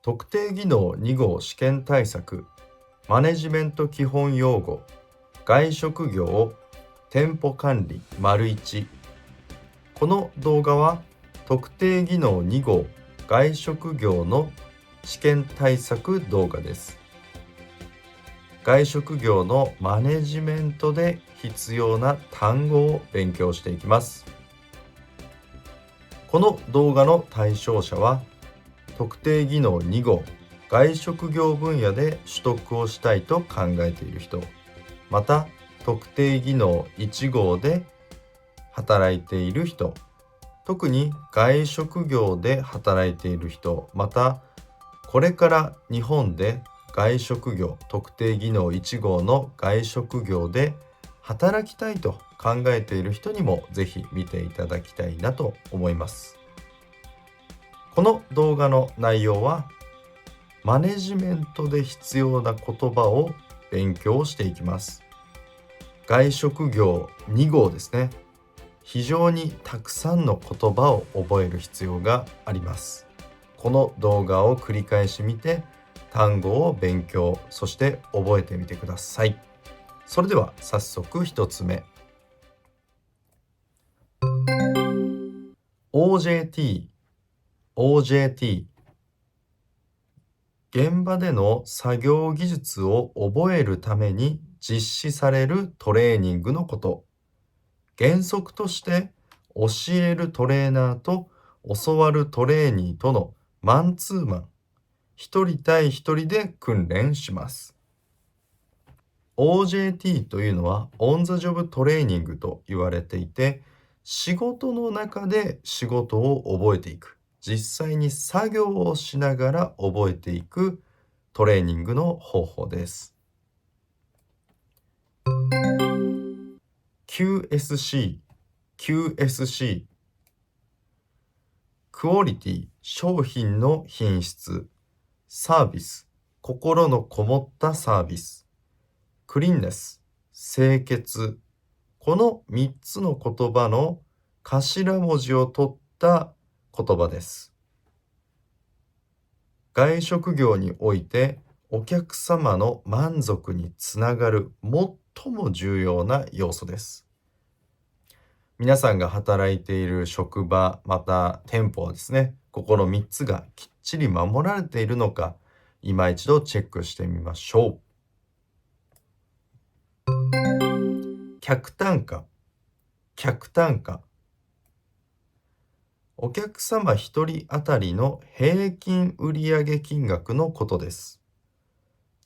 特定技能2号試験対策、マネジメント基本用語、外食業、店舗管理 ①。この動画は特定技能2号外食業の試験対策動画です。外食業のマネジメントで必要な単語を勉強していきます。この動画の対象者は特定技能2号外食業分野で取得をしたいと考えている人、また特定技能1号で働いている人、特に外食業で働いている人、またこれから日本で外食業特定技能1号の外食業で働きたいと考えている人にもぜひ見ていただきたいなと思います。この動画の内容はマネジメントで必要な言葉を勉強していきます。外食業2号ですね。非常にたくさんの言葉を覚える必要があります。この動画を繰り返し見て単語を勉強、そして覚えてみてください。それでは早速1つ目。OJT。現場での作業技術を覚えるために実施されるトレーニングのこと。原則として教えるトレーナーと教わるトレーニーとのマンツーマン、一人対一人で訓練します。OJT というのはオンザジョブトレーニングと言われていて、仕事の中で仕事を覚えていく、実際に作業をしながら覚えていくトレーニングの方法です。QSC クオリティ、商品の品質、サービス、心のこもったサービス、クリーンネス、清潔。この3つの言葉の頭文字を取った言葉です。外食業においてお客様の満足につながる最も重要な要素です。皆さんが働いている職場、また店舗はですね、ここの3つがきっちり守られているのか、今一度チェックしてみましょう。客単価。お客様1人当たりの平均売上金額のことです。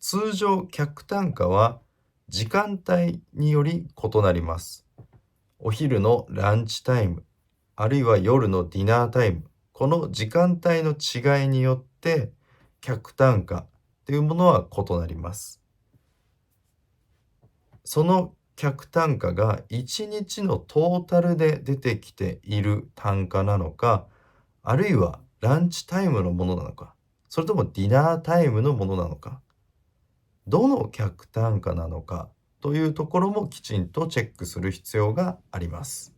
通常客単価は時間帯により異なります。お昼のランチタイム、あるいは夜のディナータイム、この時間帯の違いによって客単価というものは異なります。その客単価が1日のトータルで出てきている単価なのか、あるいはランチタイムのものなのか、それともディナータイムのものなのか、どの客単価なのかというところもきちんとチェックする必要があります。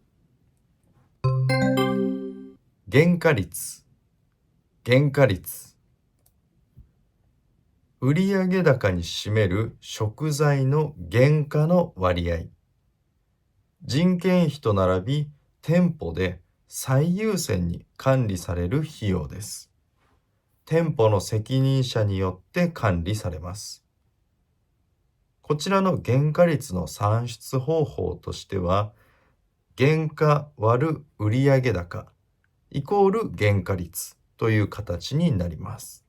原価率。売上高に占める食材の原価の割合。人件費と並び店舗で最優先に管理される費用です。店舗の責任者によって管理されます。こちらの原価率の算出方法としては、原価割る売上高イコール原価率という形になります。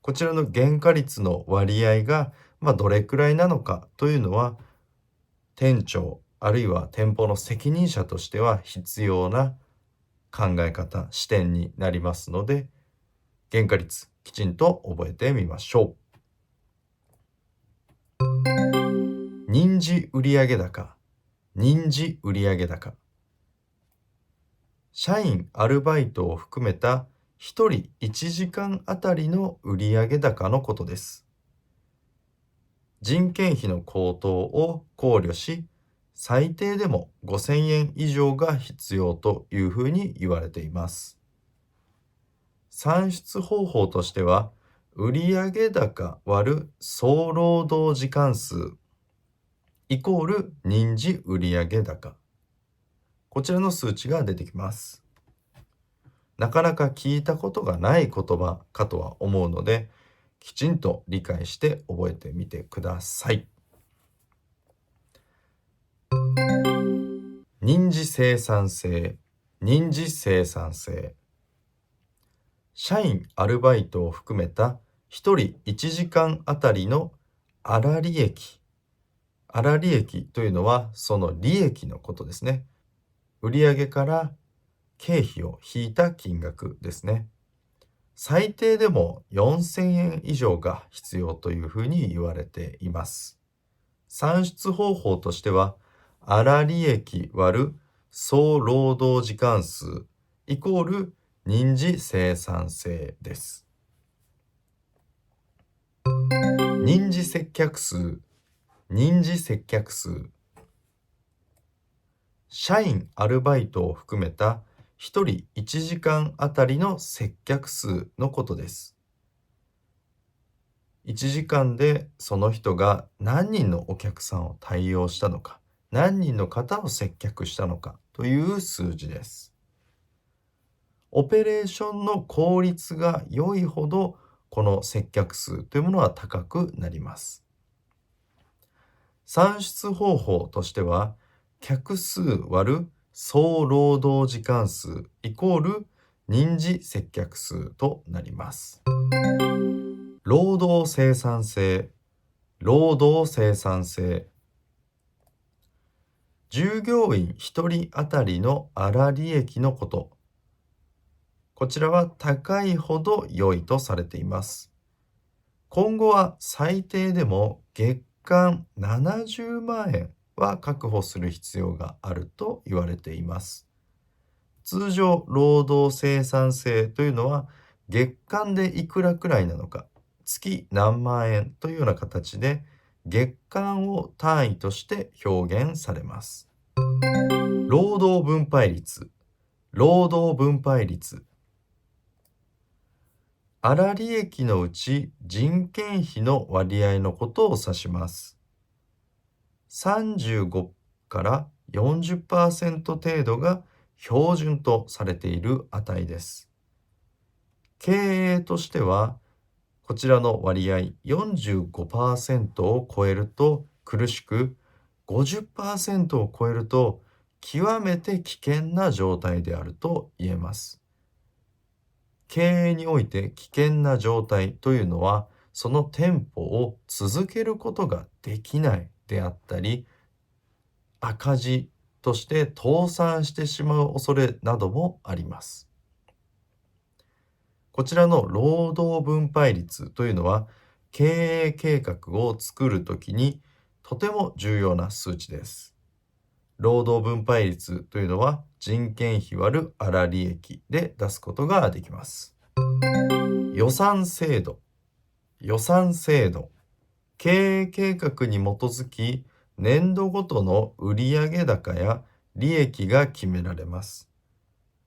こちらの原価率の割合が、どれくらいなのかというのは、店長あるいは店舗の責任者としては必要な考え方、視点になりますので、原価率きちんと覚えてみましょう。人事売上高。社員アルバイトを含めた1人1時間あたりの売上高のことです。人件費の高騰を考慮し、最低でも5000円以上が必要というふうに言われています。算出方法としては、売上高割る総労働時間数イコール任次売上高。こちらの数値が出てきます。なかなか聞いたことがない言葉かとは思うので、きちんと理解して覚えてみてください。任次生産性、任次生産性。社員・アルバイトを含めた1人1時間あたりの粗利益。粗利益というのはその利益のことですね。売上から経費を引いた金額ですね。最低でも4000円以上が必要というふうに言われています。算出方法としては、粗利益割る総労働時間数イコール任次生産性です。任次接客数、任次接客数。社員・アルバイトを含めた1人1時間あたりの接客数のことです。1時間でその人が何人のお客さんを対応したのか、何人の方を接客したのかという数字です。オペレーションの効率が良いほど、この接客数というものは高くなります。算出方法としては、客数割る総労働時間数イコール任次接客数となります。労働生産性、労働生産性。従業員1人あたりの粗利益のこと。こちらは高いほど良いとされています。今後は最低でも月間70万円は確保する必要があると言われています。通常、労働生産性というのは月間でいくらくらいなのか、月何万円というような形で月間を単位として表現されます。労働分配率、労働分配率。粗利益のうち人件費の割合のことを指します。35から40% 程度が標準とされている値です。経営としては、こちらの割合 45% を超えると苦しく、50% を超えると極めて危険な状態であると言えます。経営において危険な状態というのは、その店舗を続けることができないであったり、赤字として倒産してしまう恐れなどもあります。こちらの労働分配率というのは、経営計画を作るときにとても重要な数値です。労働分配率というのは人件費割る粗利益で出すことができます。予算制度、予算制度。経営計画に基づき年度ごとの売上高や利益が決められます。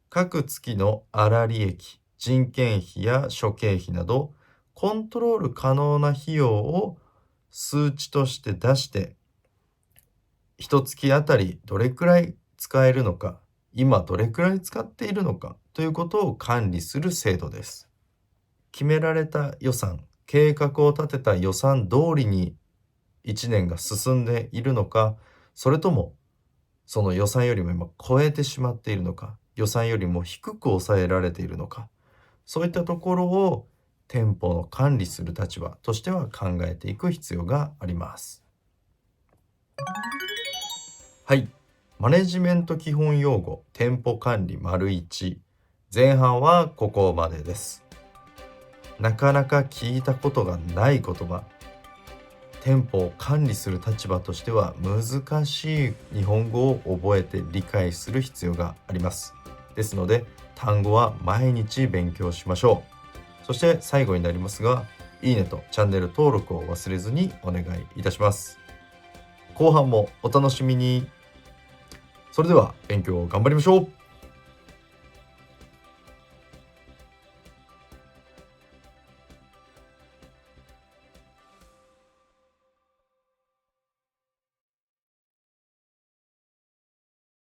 各月の粗利益、人件費や諸経費などコントロール可能な費用を数値として出して、一月あたりどれくらい使えるのか、今どれくらい使っているのかということを管理する制度です。決められた予算、計画を立てた予算通りに1年が進んでいるのか、それともその予算よりも今超えてしまっているのか、予算よりも低く抑えられているのか、そういったところを店舗の管理する立場としては考えていく必要があります。はい、マネジメント基本用語店舗管理 ① 前半はここまでです。なかなか聞いたことがない言葉、店舗を管理する立場としては難しい日本語を覚えて理解する必要があります。ですので単語は毎日勉強しましょう。そして最後になりますが、いいねとチャンネル登録を忘れずにお願いいたします。後半もお楽しみに。それでは勉強を頑張りましょう。